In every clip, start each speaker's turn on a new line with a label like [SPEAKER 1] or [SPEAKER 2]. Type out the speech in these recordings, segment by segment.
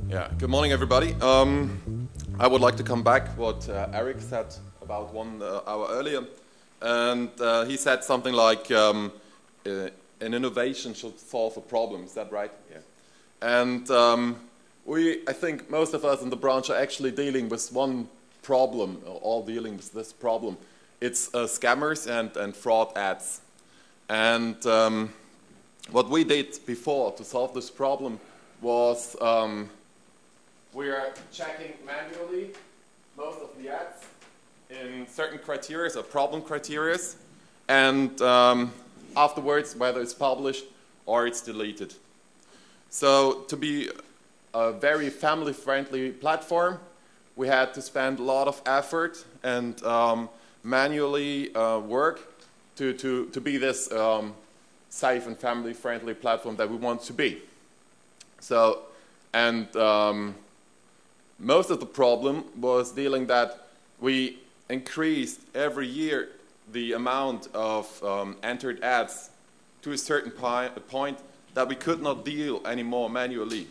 [SPEAKER 1] Yeah, good morning everybody. I would like to come back what Eric said about 1 hour earlier. And he said something like an innovation should solve a problem. Is that right? Yeah. And I think most of us in the branch are actually dealing with one problem, or all dealing with this problem. It's scammers and fraud ads. And what we did before to solve this problem was we are checking manually most of the ads in certain criteria, or problem criteria, and afterwards whether it's published or it's deleted. So to be a very family-friendly platform, we had to spend a lot of effort and manually work to be this safe and family-friendly platform that we want to be. So, and most of the problem was dealing that we increased every year the amount of entered ads to a certain point that we could not deal anymore manually.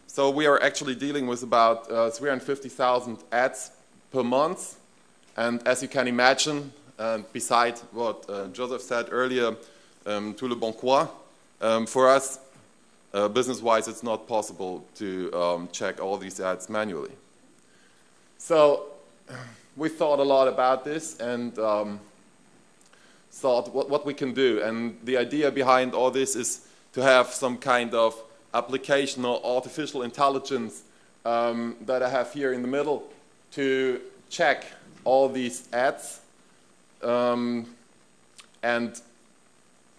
[SPEAKER 1] So we are actually dealing with about 350,000 ads per month. And as you can imagine, beside what Joseph said earlier, tout le bon quoi, for us, business-wise, it's not possible to check all these ads manually. So we thought a lot about this and thought what we can do. And the idea behind all this is to have some kind of application or artificial intelligence that I have here in the middle to check all these ads and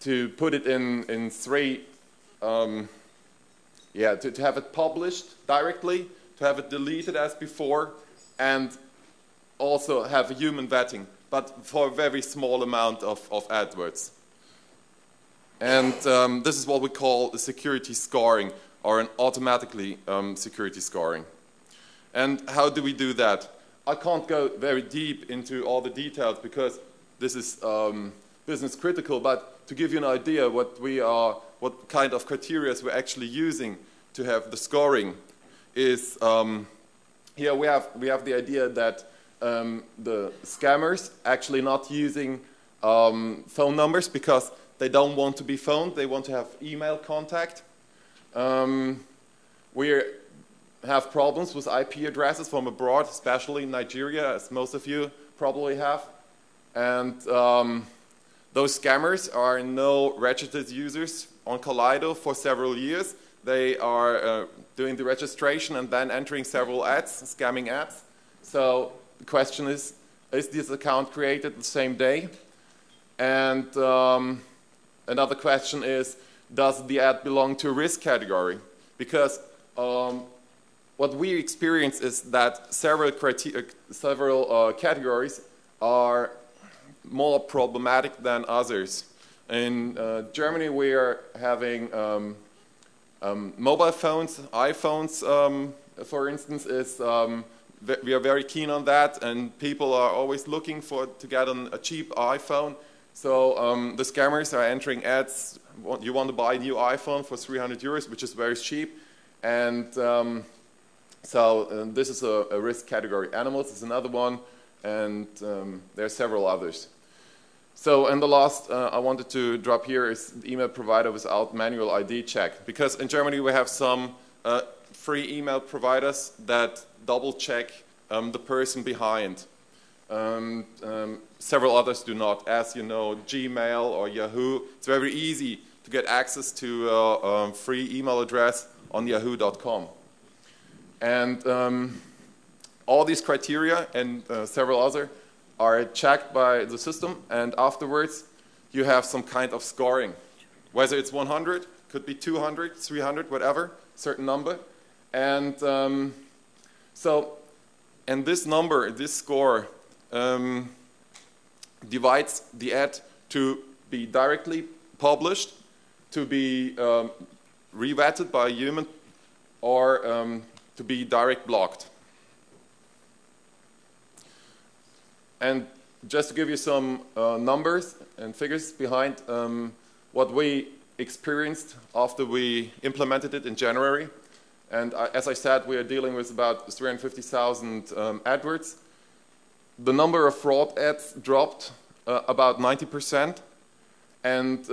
[SPEAKER 1] to put it in three to have it published directly, to have it deleted as before, and also have a human vetting, but for a very small amount of AdWords. And this is what we call the security scoring, or an automatically security scoring. And how do we do that? I can't go very deep into all the details because this is business critical, but to give you an idea what kind of criteria we're actually using to have the scoring is here we have the idea that the scammers actually not using phone numbers because they don't want to be phoned, they want to have email contact. We have problems with IP addresses from abroad, especially in Nigeria, as most of you probably have. And those scammers are no registered users on Kalaydo for several years. They are doing the registration and then entering several ads, scamming ads. So the question is this account created the same day? And another question is, does the ad belong to a risk category? Because what we experience is that several categories are more problematic than others. In Germany, we are having mobile phones, iPhones, for instance, we are very keen on that, and people are always looking to get a cheap iPhone. So the scammers are entering ads. You want to buy a new iPhone for 300 euros, which is very cheap, and this is a risk category. Animals is another one, and there are several others. So, and the last I wanted to drop here is the email provider without manual ID check. Because in Germany we have some free email providers that double check the person behind. Several others do not. As you know, Gmail or Yahoo, it's very easy to get access to a free email address on yahoo.com. And all these criteria and several other are checked by the system, and afterwards you have some kind of scoring. Whether it's 100, could be 200, 300, whatever, certain number. And and this number, this score, divides the ad to be directly published, to be re-vetted by a human, or to be direct blocked. And just to give you some numbers and figures behind what we experienced after we implemented it in January. And as I said, we are dealing with about 350,000 AdWords. The number of fraud ads dropped about 90%. And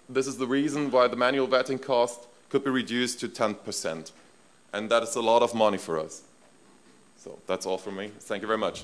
[SPEAKER 1] this is the reason why the manual vetting cost could be reduced to 10%. And that is a lot of money for us. So that's all from me. Thank you very much.